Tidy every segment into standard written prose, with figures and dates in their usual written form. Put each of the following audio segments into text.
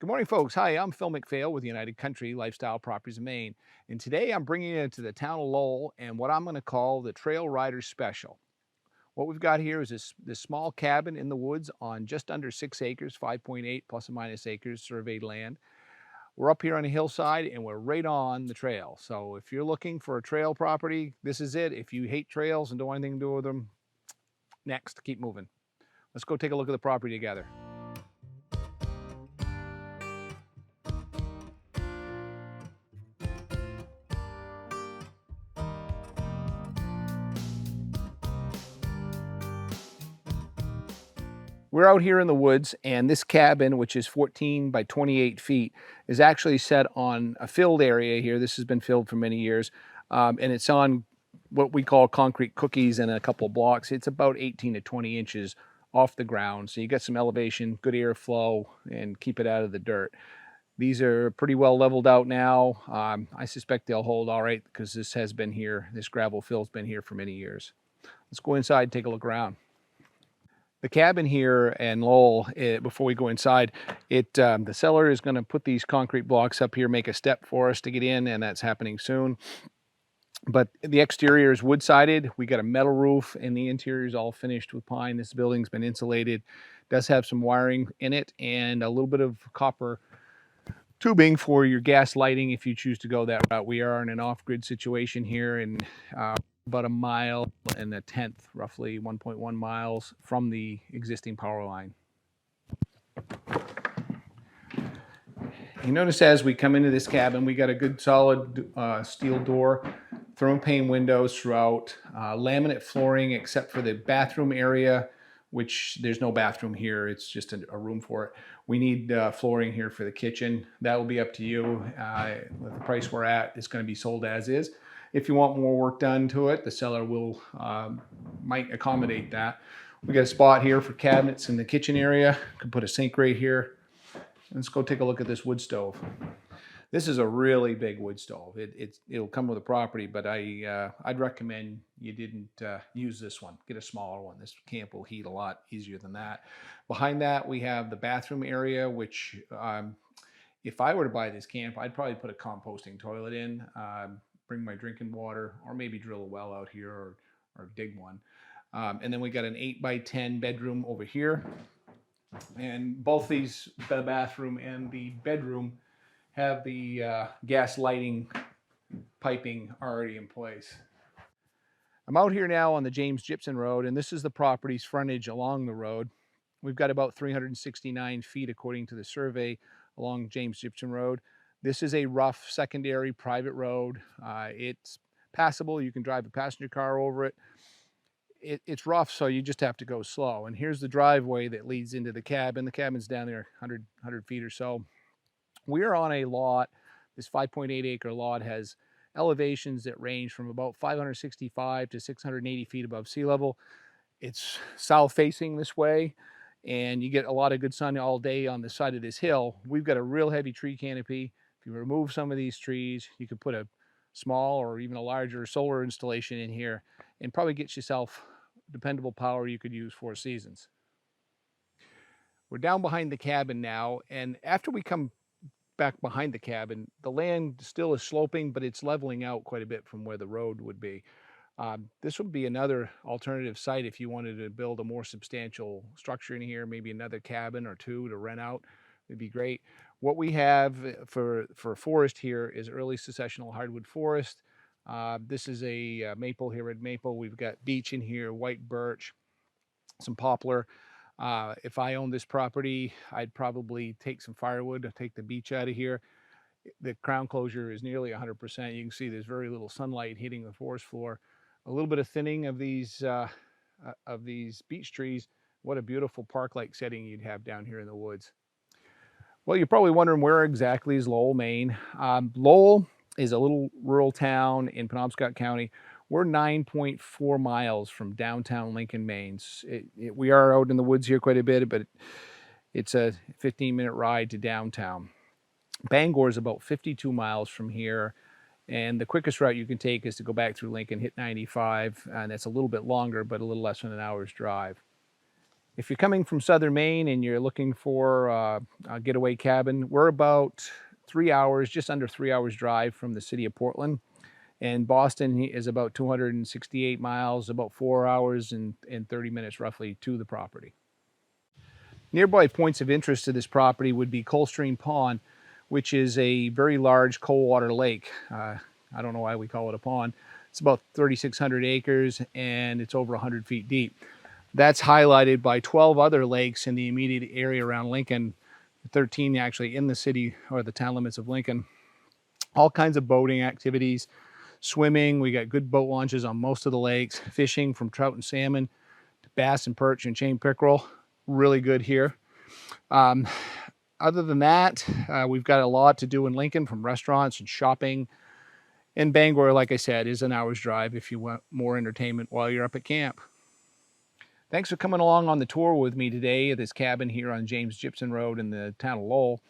Good morning, folks. Hi, I'm Phil McPhail with United Country Lifestyle Properties in Maine. And today I'm bringing you to the town of Lowell and what I'm going to call the Trail Rider Special. What we've got here is this small cabin in the woods on just under 6 acres, 5.8 plus or minus acres surveyed land. We're up here on a hillside and we're right on the trail. So if you're looking for a trail property, this is it. If you hate trails and don't want anything to do with them, next, keep moving. Let's go take a look at the property together. We're out here in the woods, and this cabin, which is 14 by 28 feet, is actually set on a filled area here. This has been filled for many years, and it's on what we call concrete cookies and a couple of blocks. It's about 18 to 20 inches off the ground, so you get some elevation, good airflow, and keep it out of the dirt. These are pretty well leveled out now. I suspect they'll hold all right because this gravel fill's been here for many years. Let's go inside and take a look around. The cabin here in Lowell, before we go inside, the seller is going to put these concrete blocks up here, make a step for us to get in, and that's happening soon. But the exterior is wood-sided. We got a metal roof, and the interior is all finished with pine. This building's been insulated. Does have some wiring in it and a little bit of copper tubing for your gas lighting if you choose to go that route. We are in an off-grid situation here, and about 1.1 miles, roughly 1.1 miles from the existing power line. You notice as we come into this cabin, we got a good solid steel door, thermal pane windows throughout, laminate flooring except for the bathroom area, which there's no bathroom here. It's just a room for it. We need flooring here for the kitchen. That will be up to you. With the price we're at, it's going to be sold as is. If you want more work done to it, the seller might accommodate that. We got a spot here for cabinets in the kitchen area. Could put a sink right here. Let's go take a look at this wood stove. This is a really big wood stove. It'll come with a property, but I'd recommend you didn't use this one. Get a smaller one. This camp will heat a lot easier than that. Behind that, we have the bathroom area, which if I were to buy this camp, I'd probably put a composting toilet in, bring my drinking water, or maybe drill a well out here or dig one. And then we got an 8 by 10 bedroom over here. And both these, the bathroom and the bedroom, have the gas lighting piping already in place. I'm out here now on the James Gypsum Road, and this is the property's frontage along the road. We've got about 369 feet according to the survey along James Gypsum Road. This is a rough secondary private road. It's passable. You can drive a passenger car over it. It's rough, so you just have to go slow. And here's the driveway that leads into the cabin. The cabin's down there 100 feet or so. We are on a lot. This 5.8 acre lot has elevations that range from about 565 to 680 feet above sea level. It's south facing this way, and you get a lot of good sun all day on the side of this hill. We've got a real heavy tree canopy. If you remove some of these trees, you could put a small or even a larger solar installation in here and probably get yourself dependable power you could use 4 seasons. We're down behind the cabin now, and after we come back behind the cabin, the land still is sloping, but it's leveling out quite a bit from where the road would be. This would be another alternative site if you wanted to build a more substantial structure in here, maybe another cabin or 2 to rent out. It'd be great. What we have for forest here is early successional hardwood forest. This is a maple here, red maple. We've got beech in here, white birch, some poplar. If I owned this property, I'd probably take some firewood, take the beech out of here. The crown closure is nearly 100%. You can see there's very little sunlight hitting the forest floor. A little bit of thinning of these beech trees. What a beautiful park-like setting you'd have down here in the woods. Well, you're probably wondering where exactly is Lowell, Maine. Lowell is a little rural town in Penobscot County. We're 9.4 miles from downtown Lincoln, Maine. We are out in the woods here quite a bit, but it's a 15-minute ride to downtown. Bangor is about 52 miles from here, and the quickest route you can take is to go back through Lincoln, hit 95, and that's a little bit longer, but a little less than an hour's drive. If you're coming from southern Maine and you're looking for a getaway cabin, we're about 3 hours, just under 3 hours drive from the city of Portland. And Boston is about 268 miles, about 4 hours and 30 minutes roughly to the property. Nearby points of interest to this property would be Coldstream Pond, which is a very large cold water lake. I don't know why we call it a pond. It's about 3,600 acres and it's over 100 feet deep. That's highlighted by 12 other lakes in the immediate area around Lincoln, 13 actually in the city or the town limits of Lincoln. All kinds of boating activities, swimming. We got good boat launches on most of the lakes, fishing from trout and salmon to bass and perch and chain pickerel. Really good here. Other than that, we've got a lot to do in Lincoln, from restaurants and shopping. And Bangor, like I said, is an hour's drive if you want more entertainment while you're up at camp. Thanks for coming along on the tour with me today at this cabin here on James Gypsum Road in the town of Lowell.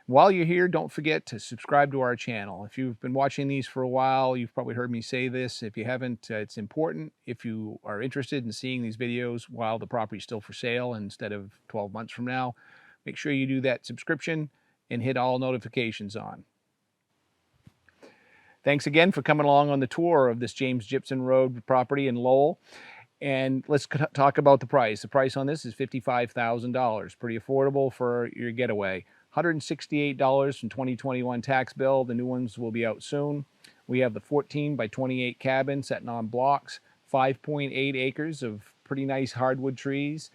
While you're here, don't forget to subscribe to our channel. If you've been watching these for a while, you've probably heard me say this. If you haven't, it's important. If you are interested in seeing these videos while the property is still for sale instead of 12 months from now, make sure you do that subscription and hit all notifications on. Thanks again for coming along on the tour of this James Gypsum Road property in Lowell. And let's talk about the price. The price on this is $55,000. Pretty affordable for your getaway. $168 from 2021 tax bill. The new ones will be out soon. We have the 14 by 28 cabin setting on blocks, 5.8 acres of pretty nice hardwood trees,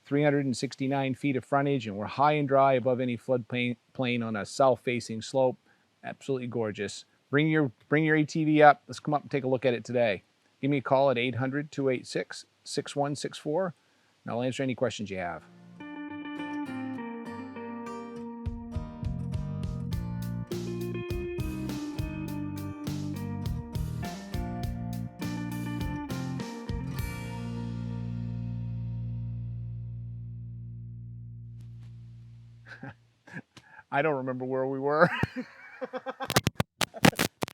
369 feet of frontage, and we're high and dry above any floodplain on a south-facing slope. Absolutely gorgeous. Bring your ATV up. Let's come up and take a look at it today. Give me a call at 800-286-6164, and I'll answer any questions you have. I don't remember where we were.